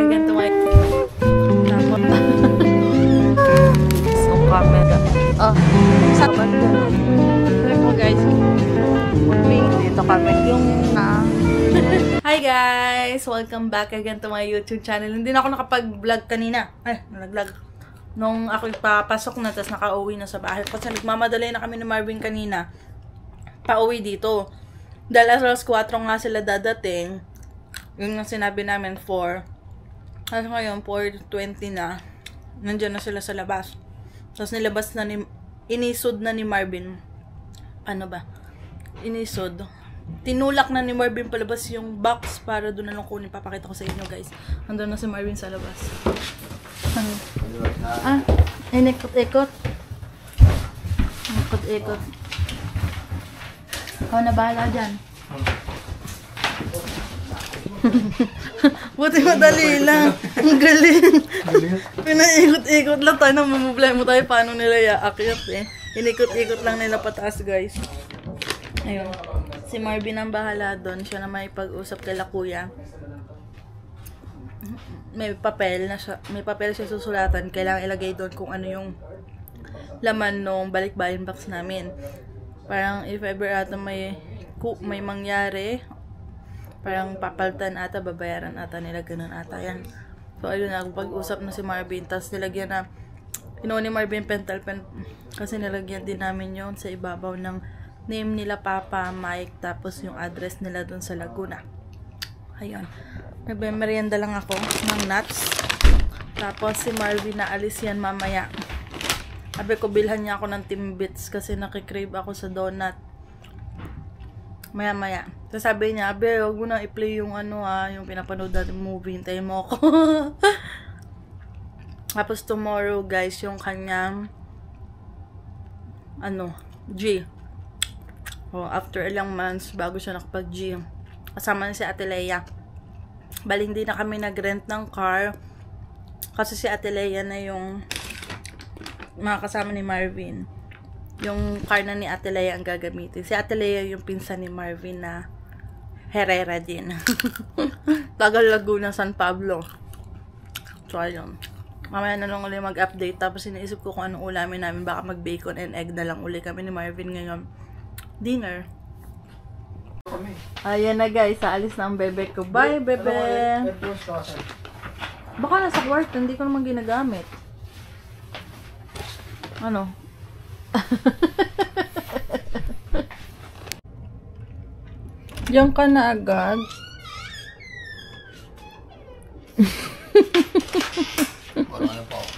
again to my so camera. Oh, sa Try mo guys. Dito kami yung Hi guys! Welcome back again to my YouTube channel. Hindi na ako nakapag-vlog kanina. Ay, nag-vlog. Nung ako papasok na, tapos nakauwi na sa bahay. Kasi nagmamadali na kami ni Marvin kanina. Pauwi dito. Dahil alas 4 nga sila dadating. Yung sinabi namin 4. Kasi ngayon 4:20 na. Nandiyan na sila sa labas. Tapos nilabas na inisod na ni Marvin. Ano ba? Inisod. Tinulak na ni Marvin palabas yung box para doon na lang kunin. Papakita ko sa inyo guys. Nandun na si Marvin sa labas. Inikot-ikot. Ikot-ikot. Ikaw na bahala dyan. Buti madali lang. Ang galing. Pinaikot-ikot lang tayo. Namumblema tayo paano nila iaakyat eh. Inikot-ikot lang nila pataas guys. Ayun. Si Marvin ang bahala doon. Siya na may pag-usap kay kuya. May papel siya susulatan. Kailangan ilagay doon kung ano yung laman nung balikbayan box namin. Parang if ever ata may mangyari, parang papaltan ata, babayaran ata nila, ganun ata yan. So ayun na, pag-usap na si Marvin. Tapos nilagyan na, kinuha ni Marvin pentel pen. Kasi nilagyan din namin yun sa ibabaw ng name nila Papa, Mike, tapos yung address nila dun sa Laguna. Ayun. Nagbe-merienda lang ako ng nuts. Tapos si Marvin naalis yan mamaya. Sabi ko, bilhan niya ako ng Timbits kasi nakikrave ako sa donut. Maya-maya. Tapos sabi niya, abe, huwag mo na i-play yung yung pinapanood natin movie. Hintayin mo ako. Tapos tomorrow, guys, yung kanyang G. After ilang months, bago siya nakapag-G. Kasama na si Ate Leia. Bali, hindi na kami nag-rent ng car. Kasi si Ate Leia na yung mga kasama ni Marvin. Yung car na ni Ate Leia ang gagamitin. Si Ate Leia yung pinsan ni Marvin na Herrera din. Tagal Laguna, San Pablo. So, ayun. Mamaya na lang ulit mag-update. Tapos iniisip ko kung anong ulamin namin. Baka mag-bacon and egg na lang ulit kami ni Marvin ngayon. Dinner. Ayan na guys, aalis na ang bebe ko. Bye bebe! Baka nasa kwarto, hindi ko naman ginagamit. Ano? Diyan ka na agad.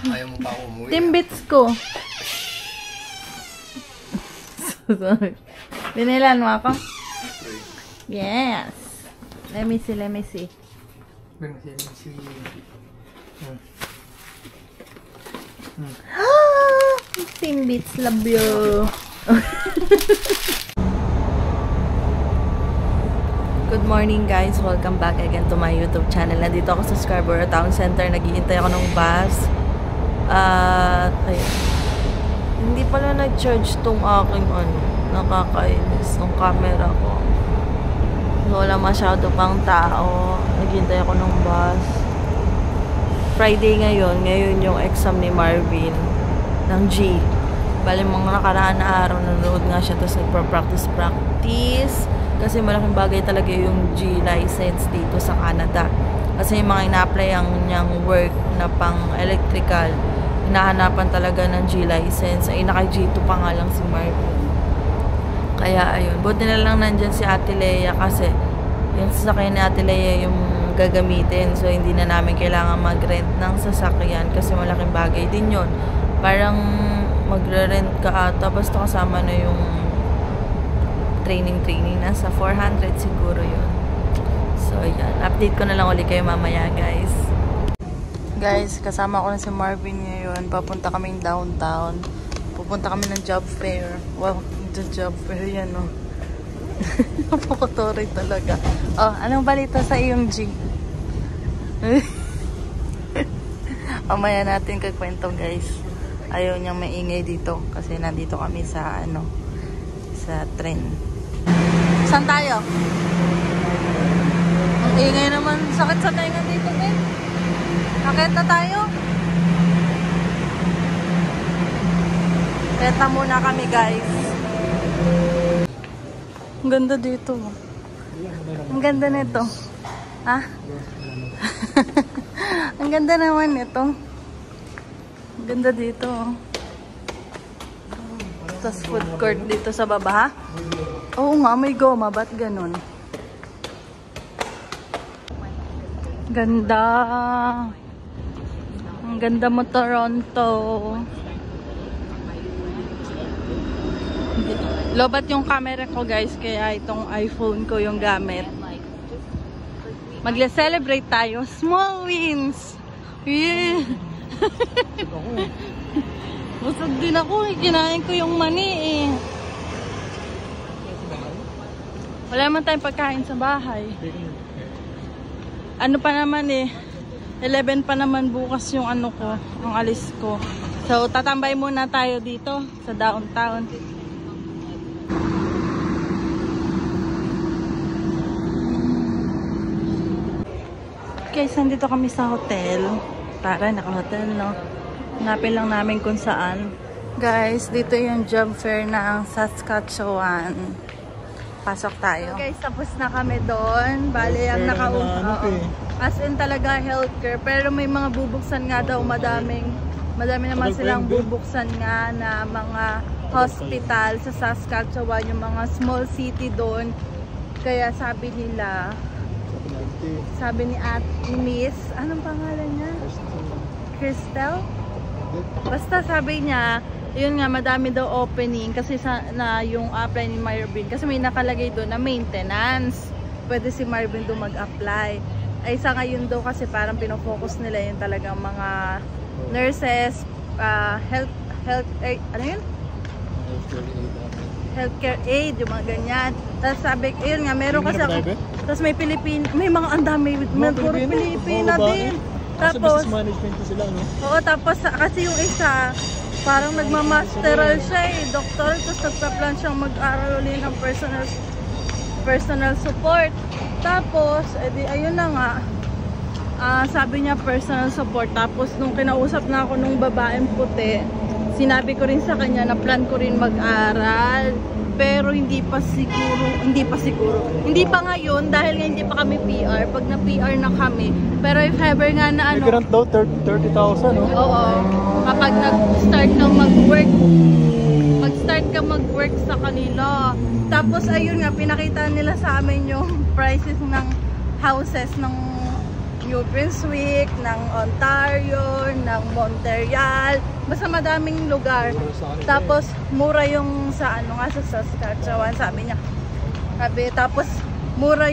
Ayaw mo pa ako umuwi. Timbits ko. Sorry. Binilan mo ako? Yes. Let me see. Let me see. Timbits, love you. Good morning guys. Welcome back again to my YouTube channel. Nandito ako sa Scarborough Town Center. Naghihintay ako ng bus. Ayun. Hindi pala nag-charge tong aking nakakainis tong camera ko. Wala masyado pang tao. Naghihintay ako ng bus. Friday ngayon yung exam ni Marvin ng G. Bali mga nakaraan na araw nanonood nga siya, tapos nagpa-practice kasi malaking bagay talaga yung G license dito sa Canada. Kasi yung mga ina-apply ang niyang work na pang electrical, hinahanapan talaga ng G license. Ay naka G2 pa nga lang si Marvin. Kaya ayun, buti na lang nandyan si Ate Leia kasi yung sasakyan ni Ate Leia yung gagamitin. So hindi na namin kailangan mag-rent ng sasakyan kasi malaking bagay din yun. Parang magre-rent ka ata basta kasama na yung training nasa 400 siguro yun. So yan, update ko na lang ulit kayo mamaya guys. Guys, kasama ko na si Marvin ngayon. Papunta kaming downtown. Pupunta kami ng job fair. Wow, the job fair yan Napakatory talaga. Anong balita sa iyong G? Mamaya natin kakwento guys. Ayaw niyang maingay dito kasi nandito kami sa sa train. Saan tayo? Ang ingay naman. Sakit sa tainga dito, Ben. Renta tayo. Renta muna kami, guys. Ang ganda dito. Ang ganda nito. Ha? Ang ganda naman nito. Ang ganda dito. Tapos food court dito sa baba, ha? Oo nga, may goma. Ba't ganun? Ganda. Ang ganda mo, Toronto. Lobat yung camera ko, guys. Kaya itong iPhone ko yung gamit. Mag-celebrate tayo. Small wins. Yeah. Busog din ako eh. Kinain ko yung mani eh. Wala naman tayong pagkain sa bahay. Ano pa naman eh. 11 pa naman bukas yung ano ko. Ang alis ko. So tatambay muna tayo dito sa downtown. Guys, nandito kami sa hotel. Tara, naka-hotel, no? Hanapin lang namin kung saan. Guys, dito yung job fair ng Saskatchewan. Pasok tayo. So guys, tapos na kami doon. Bale, ang as in talaga healthcare. Pero may mga bubuksan nga daw, madami naman silang bubuksan nga na mga hospital sa Saskatchewan, yung mga small city doon. Kaya sabi nila, sabi ni Miss, anong pangalan niya? Crystal? Basta sabi niya, yun nga, madami daw opening kasi na yung apply ni Marvin. Kasi may nakalagay doon na maintenance. Pwede si Marvin doon mag-apply. Ay sa ngayon daw kasi parang pinofocus nila yung talagang mga nurses, ano yun? Healthcare aid, yung mga ganyan. Tapos sabi, yun nga, meron kasi ako. Tapos may may mga andami, puro Pilipina din. Tapos, business management sila, no? Oo, tapos kasi yung isa, parang nagmamasteral siya eh, doktor. Tapos nagpa-plan siyang mag-aral ulit ng personal support. Tapos, edi ayun na nga, sabi niya personal support. Tapos nung kinausap na ako nung babaeng puti, sinabi ko rin sa kanya na plan ko rin mag-aral. Pero hindi pa ngayon dahil nga hindi pa kami PR. Pag na-PR na kami, pero if ever nga na ano, grant daw 30,000, no? Oo. Kapag nag-start kang mag-work sa kanila. Tapos ayun nga, pinakita nila sa amin yung prices ng houses ng New Brunswick, ng Ontario, ng Montreal, basta madaming lugar. Tapos mura yung sa ano nga sa Saskatchewan, sabi niya. Tapos mura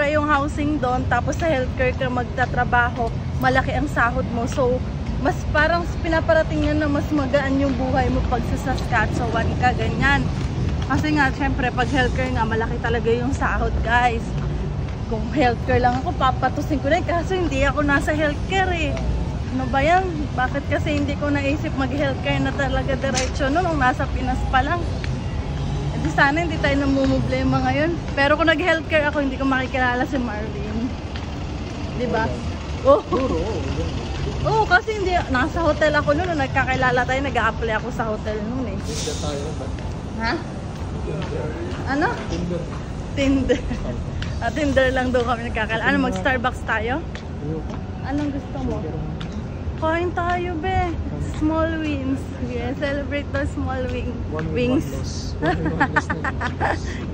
yung housing doon, tapos sa healthcare ka magtatrabaho, malaki ang sahod mo. So mas parang pinaparating niya na mas magaan yung buhay mo pag sa Saskatchewan ka, ganyan. Kasi nga syempre pag healthcare nga malaki talaga yung sahod, guys. Kung healthcare lang ako, papatusin ko na kasi hindi ako nasa healthcare eh. Ano ba yan? Bakit kasi hindi ko naisip mag-healthcare na talaga diretso nung nasa Pinas pa lang? Hindi sana hindi tayo namumblema ngayon. Pero kung nag-healthcare ako, hindi ko makikilala si Marvin. Diba? Oo, kasi hindi, nasa hotel ako noon, nagkakilala tayo, nag-a-apply ako sa hotel noon eh. Ha? Ano? Tinder. Tinder lang daw kami nagkakala. Ano, mag-Starbucks tayo? Anong gusto mo? Kain tayo, be. Small wins. Yeah, celebrate the small wings.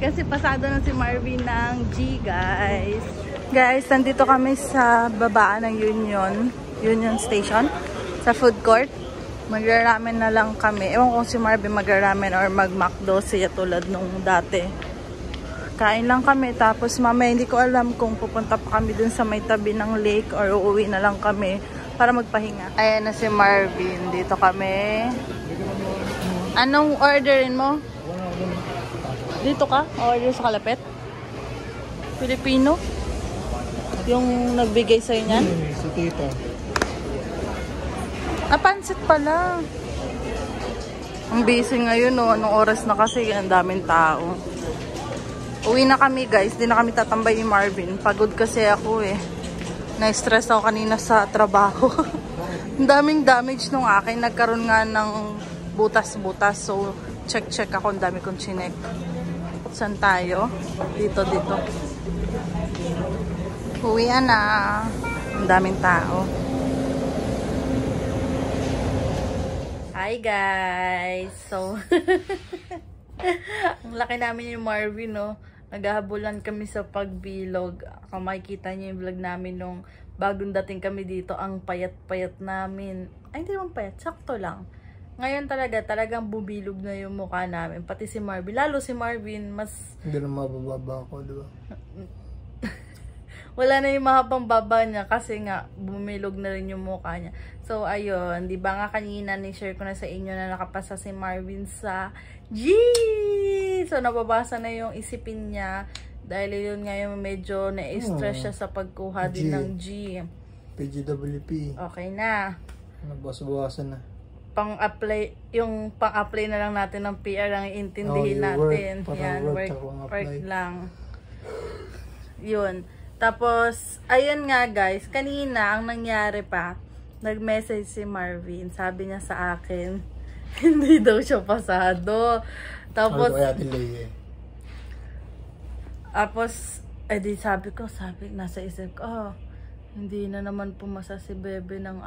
Kasi pasado na si Marvin ng G, guys. Guys, nandito kami sa baba ng Union Station. Sa food court. Magra-ramen na lang kami. Ewan kung si Marvin magra-ramen or mag-McDo siya tulad nung dati. Kain lang kami, tapos mamaya hindi ko alam kung pupunta pa kami dun sa may tabi ng lake or uuwi na lang kami para magpahinga. Ayan na si Marvin, dito kami. Anong orderin mo? Dito ka? Order sa kalapit? Filipino? Yung nagbigay sa'yo niyan? Si tita. Pansit pala. Ang busy ngayon, no? Anong oras na kasi, ang daming tao. Uwi na kami, guys. Di na kami tatambay ni Marvin. Pagod kasi ako eh. Na-stress ako kanina sa trabaho. Ang daming damage nung akin. Nagkaroon nga ng butas-butas. So, check ako. Ang dami kong chinek. Saan tayo? Dito. Uwian na. Ang daming tao. Hi guys! So, ang laki namin yung Marvin, no? Naghahabulan kami sa pagbilog. Kung makikita niyo yung vlog namin nung bagong dating kami dito, ang payat-payat namin. Ay, hindi naman payat, sakto lang. Ngayon talagang bubilog na yung mukha namin. Pati si Marvin. Lalo si Marvin, mas... Hindi na mabababa ako, di ba? Wala na yung mahabang baba niya kasi nga bumilog na rin yung mukha niya. So, ayun. Di ba nga kanina ni-share ko na sa inyo na nakapasa si Marvin sa G! So, nababasa na yung isipin niya. Dahil yun nga yung medyo na-stress siya sa pagkuha din ng G. PGWP. Okay na. Nabawas-bawasan na. Yung pang-apply na lang natin ng PR ang iintindihin natin. Yan, work lang. Yun. Tapos, ayun nga guys, kanina ang nangyari pa, nag-message si Marvin, sabi niya sa akin, hindi daw siya pasado. Tapos, edi sabi ko, nasa isip ko, hindi na naman pumasa si Bebe ng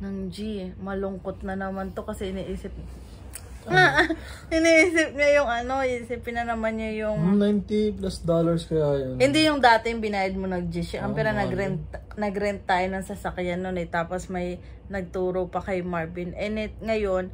ng G. Malungkot na naman to kasi iniisip niya yung isipin na naman niya yung $90+ kaya yun. Hindi yung dati yung binayad mo nag-G. Pero nag-rent tayo ng sasakyan nun tapos may nagturo pa kay Marvin. Ngayon,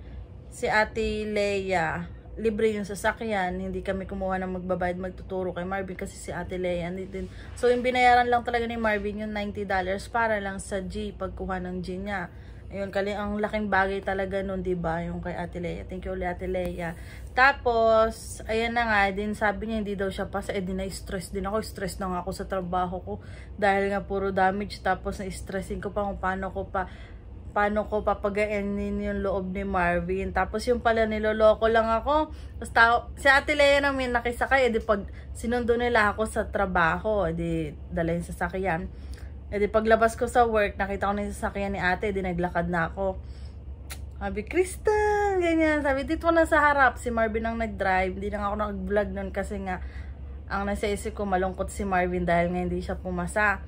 si Ate Leia, libre yung sasakyan. Hindi kami kumuha ng magbabayad magtuturo kay Marvin kasi si Ate Leia din. So, yung binayaran lang talaga ni Marvin yung $90 para lang sa G, pagkuha ng G niya. Ayun, ang laking bagay talaga nun, diba? Yung kay Ate Leia. Thank you ulit, Ate Leia. Tapos, ayan na nga, din sabi niya hindi daw siya pasa. Di na-stress din ako. Stress na nga ako sa trabaho ko. Dahil nga puro damage. Tapos, na-stressing ko pa kung paano ko papagainin yung loob ni Marvin. Tapos, yung pala niloloko lang ako. Tapos, si Ate Leia namin nakisakay. Pag sinundo nila ako sa trabaho, dala yung sasakyan. Paglabas ko sa work, nakita ko na yung sasakyan ni ate, naglakad na ako. Sabi, Kristen, ganyan. Sabi, dito na sa harap. Si Marvin ang nag-drive. Hindi na ako nag-vlog nun kasi nga, ang nasa isip ko, malungkot si Marvin dahil nga hindi siya pumasa.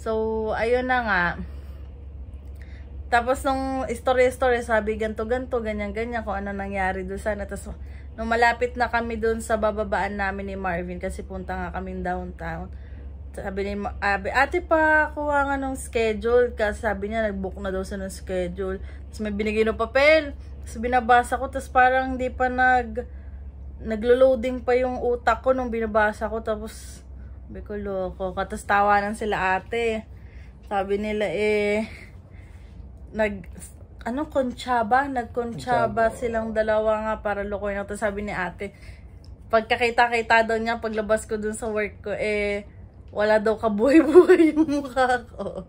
So, ayun na nga. Tapos, nung story, sabi, ganto, ganyan, kung ano nangyari doon sana. Tapos, nung malapit na kami doon sa bababaan namin ni Marvin, kasi punta nga kami downtown. Sabi ni ate pa kuha nga ng schedule kasi sabi niya nag-book na daw sa ng schedule. Tapos may binigay ng papel. Tapos binabasa ko tapos parang hindi pa naglo-loading pa yung utak ko nung binabasa ko. Tapos sabi ko loko. Tapos tawanan sila ate. Sabi nila nagkontsaba silang dalawa nga para lokohin ako. Tapos sabi ni ate pagkakita-kita daw niya paglabas ko dun sa work ko wala daw kabuhay-buhay yung mukha ko.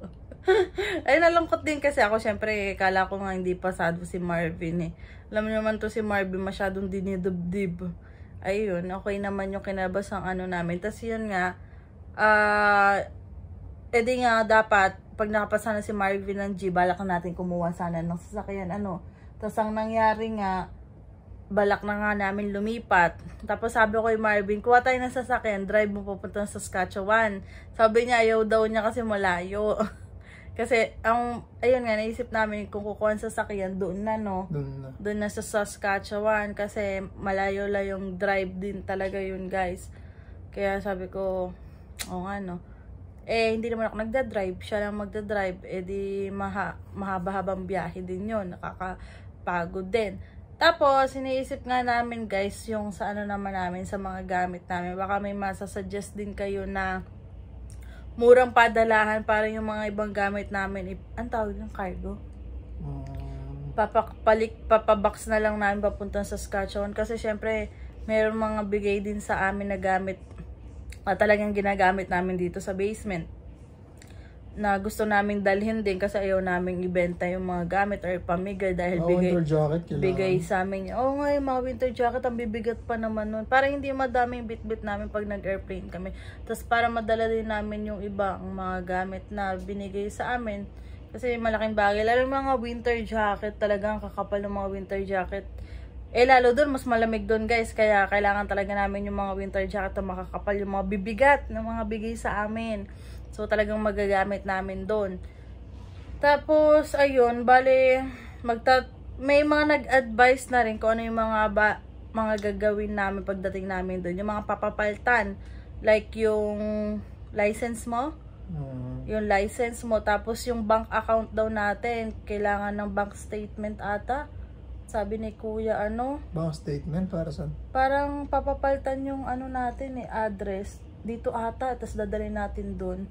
Ay, nalungkot din kasi ako. Syempre, kala ko nga hindi pasado si Marvin Alam mo naman to si Marvin, masyadong dinidubdib. Ayun, okay naman yung kinabasang namin. Tapos yun nga, nga dapat, pag nakapasa na si Marvin ng G, balak na natin kumuha sana ng sasakyan. Tapos ang nangyari nga, balak na nga namin lumipat. Tapos sabi ko kay Marvin, kuha tayo ng sasakyan, drive mo papunta sa Saskatchewan. Sabi niya, ayaw daw niya kasi malayo. Kasi, ayun nga, naisip namin kung kukuha ng sasakyan, doon na. Doon na sa Saskatchewan. Kasi malayo lang yung drive din talaga yun, guys. Kaya sabi ko, hindi naman ako nagda-drive. Siya lang magda-drive. Di mahaba-habang biyahe din yun. Nakakapagod din. Tapos, iniisip nga namin guys, yung sa naman namin, sa mga gamit namin. Baka may masasuggest din kayo na murang padalahan para yung mga ibang gamit namin. Ang tawag ng cargo? Papabox na lang namin papunta sa Saskatchewan. Kasi syempre, mayroon mga bigay din sa amin na gamit talagang ginagamit namin dito sa basement. na gusto naming dalhin din kasi ayaw naming ibenta yung mga gamit or pamigay dahil Winter jacket kailangan. bigay sa amin. Oo nga, yung mga winter jacket ang bibigat pa naman nun. Para hindi madaming bit-bit namin pag nag-airplane kami. Tapos para madala din namin yung iba ang mga gamit na binigay sa amin. Kasi malaking bagay. Lalo yung mga winter jacket, talagang kakapal ng mga winter jacket. Lalo doon, mas malamig doon guys. Kaya kailangan talaga namin yung mga winter jacket na makakapal, yung mga bibigat na mga bigay sa amin. So, talagang magagamit namin doon. Tapos, ayun, bale, may mga nag-advise na rin kung ano yung mga gagawin namin pagdating namin doon. Yung mga papapaltan. Like, yung license mo. Yung license mo. Tapos, yung bank account daw natin. Kailangan ng bank statement ata. Sabi ni Kuya, Bank statement para saan? parang papapaltan yung natin address. Dito ata. Tapos, dadalhin natin doon.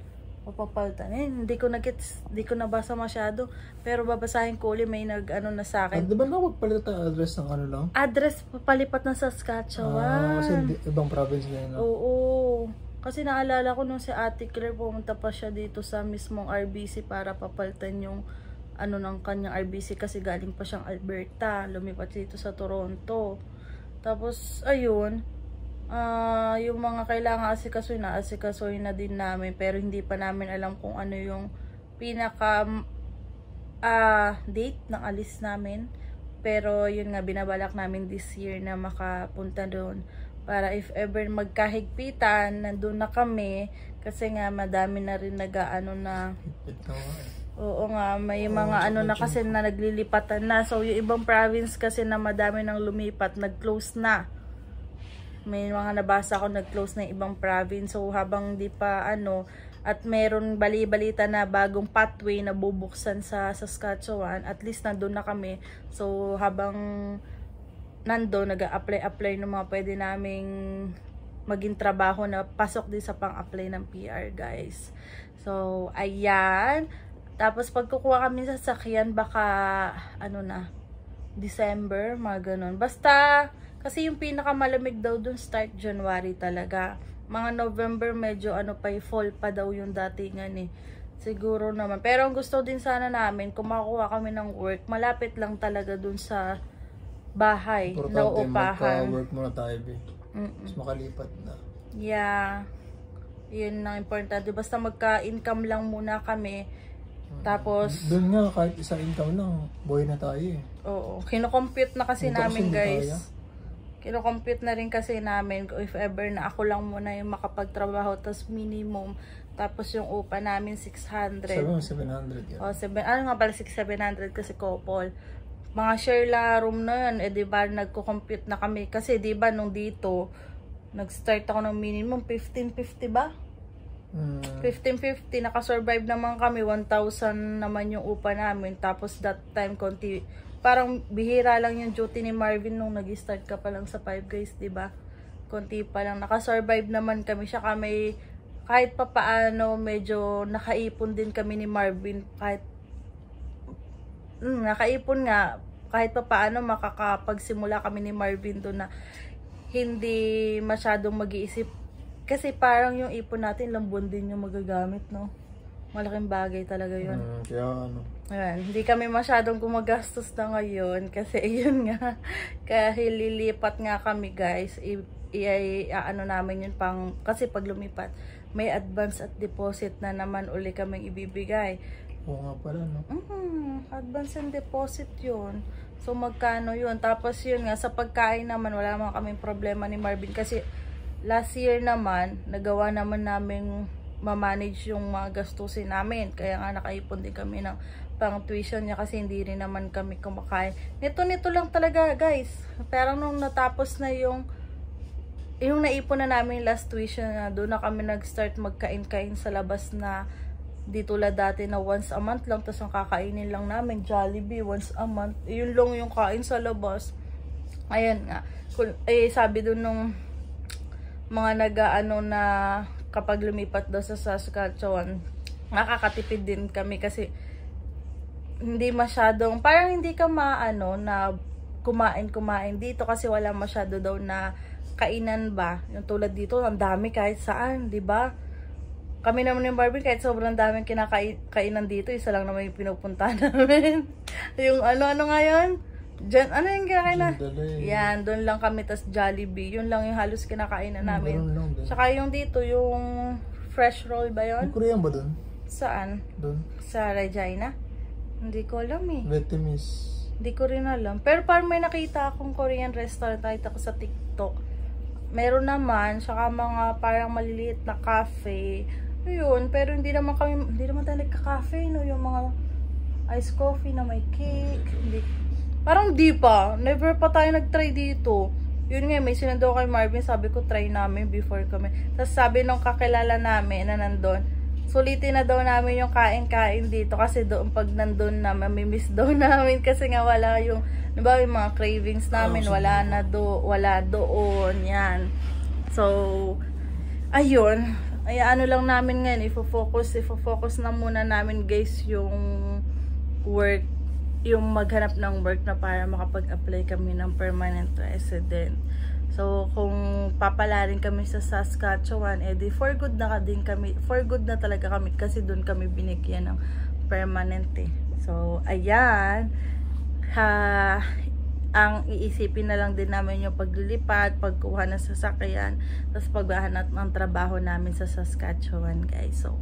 Papapaltan. Hindi ko nabasa masyado. Pero babasahin ko ulit, may na sa akin. Di ba nakapagpalit ang address ng lang? Address papalipat na sa Saskatchewan. Kasi ibang province na yun. Oo. Kasi naalala ko nung si Ate Claire, pumunta pa siya dito sa mismong RBC para papalitan yung ng kanyang RBC kasi galing pa siyang Alberta. Lumipat dito sa Toronto. Tapos, ayun. Yung mga kailangan asikasoy na din namin, pero hindi pa namin alam kung ano yung pinaka date ng alis namin. Pero yun nga, binabalak namin this year na makapunta doon para if ever magkahigpitan, nandun na kami kasi nga madami na rin na oo nga, may mga na kasi na naglilipatan na. So yung ibang province kasi na madami nang lumipat, nag-close na. May mga nabasa ako nag-close na ibang province. So habang di pa at meron bali-balita na bagong pathway na bubuksan sa Saskatchewan, at least nandun na kami. So habang nandun, nag-a-apply ng mga pwede naming maging trabaho na pasok din sa pang-apply ng PR guys. So ayan. Tapos pagkukuha kami sa sasakyan, baka December, mga ganun. Basta kasi yung pinakamalamig daw dun start January talaga. Mga November medyo fall pa daw yung datingan Siguro naman. Pero ang gusto din sana namin, kung makuha kami ng work, malapit lang talaga dun sa bahay na uupahan. Magka-work muna tayo, mas makalipat na. Yeah. Yun ang importante. Basta magka-income lang muna kami. Tapos doon nga, kahit isang income lang, buhay na tayo Oo. Kino-compute na kasi namin guys. Kino-compute na rin kasi namin if ever na ako lang muna yung makapagtrabaho, tapos minimum, tapos yung upa namin 600. 700 yan. Nga pala 6,700 kasi couple. Mga share la room na yun, diba nagko-compute na kami. Kasi diba nung dito, nag-start ako ng minimum 1550 ba? 1550, nakasurvive naman kami, 1,000 naman yung upa namin. Tapos that time, parang bihira lang yung duty ni Marvin nung nag-start ka pa lang sa Five Guys, diba? Konti pa lang. Nakasurvive naman kami siya. Kahit pa paano, medyo nakaipon din kami ni Marvin. Nakaipon nga. Kahit pa paano, makakapagsimula kami ni Marvin doon na hindi masyadong mag-iisip. Kasi parang yung ipon natin, lambon din yung magagamit, no? Malaking bagay talaga yun. Kaya Ayan, hindi kami masyadong gumagastos na ngayon kasi yun nga, kahit lilipat nga kami guys, namin yun kasi pag lumipat, may advance at deposit na naman uli kaming ibibigay. Oo nga pala, no? Advance and deposit yun. So magkano yun? Tapos yun nga, sa pagkain naman, wala naman kaming problema ni Marvin kasi last year naman, nagawa naman namin ma-manage yung mga gastusin namin. Kaya nga nakaipon din kami ng pang tuition niya kasi hindi rin naman kami kumakain. Nito lang talaga guys. Pero nung natapos na yung naipon na namin last tuition na, doon na kami nag-start magkain-kain sa labas na di tulad dati na once a month lang. Tapos ang kakainin lang namin Jollibee once a month. Yun lang yung kain sa labas. Ayan nga. Sabi doon nung mga na kapag lumipat daw sa Saskatchewan, nakakatipid din kami kasi hindi masyadong, parang hindi ka na kumain dito kasi wala masyado daw na kainan ba. Yung tulad dito, ang dami kahit saan, di ba? Kami naman yung Marvin, kahit sobrang daming kinakainan dito, isa lang naman yung pinupunta namin. Yung ano nga yun? Diyan, ano yung kinakain na? Yan, doon lang kami, tas Jollibee. Yun lang yung halos kinakainan namin. Tsaka yung dito, yung fresh roll ba yun? Yung Korean ba doon? Saan? Doon. Sa Regina? Hindi ko alam eh. Vietnamese. Hindi ko rin alam. Pero parang may nakita akong Korean restaurant, nakita ko sa TikTok. Meron naman, saka mga parang maliliit na cafe. Yun, pero hindi naman tayo nagka-cafe, no? Yung mga iced coffee na may cake. Parang di pa. Never pa tayo nag-try dito. Yun nga, may sinando kay Marvin, sabi ko try namin before kami. Tapos sabi nung kakilala namin na nandun, sulitin na daw namin yung kain-kain dito kasi doon pag nandun na, mamimiss daw namin kasi nga wala yung, diba, yung mga cravings namin, wala doon, yan. So, ayun. Ay, ano lang namin ngayon, ifo-focus na muna namin guys yung work, yung maghanap ng work na para makapag-apply kami ng permanent resident. So, kung papalarin kami sa Saskatchewan, edi for good na talaga kami kasi doon kami binigyan ng permanent eh. So, ayan. Ang iisipin na lang din namin yung paglilipat, pagkuha ng sasakyan, tapos paghahanap ng trabaho namin sa Saskatchewan, guys. So,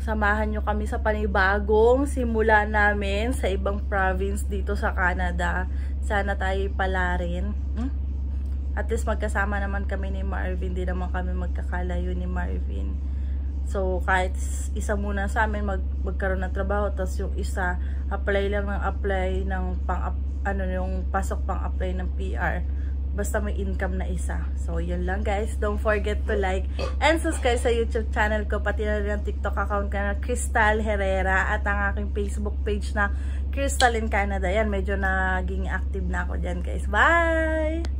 samahan nyo kami sa panibagong simula namin sa ibang province dito sa Canada. Sana tayo palarin. At least magkasama naman kami ni Marvin, di naman kami magkakalayo ni Marvin. So, kahit isa muna sa amin magkaroon ng trabaho, tapos yung isa, apply ng yung pasok pang apply ng PR. Basta may income na isa. So, yun lang guys. Don't forget to like and subscribe sa YouTube channel ko. Pati na rin ang TikTok account ka na Crystal Herrera. At ang aking Facebook page na Crystal in Canada. Yan, medyo naging active na ako dyan guys. Bye!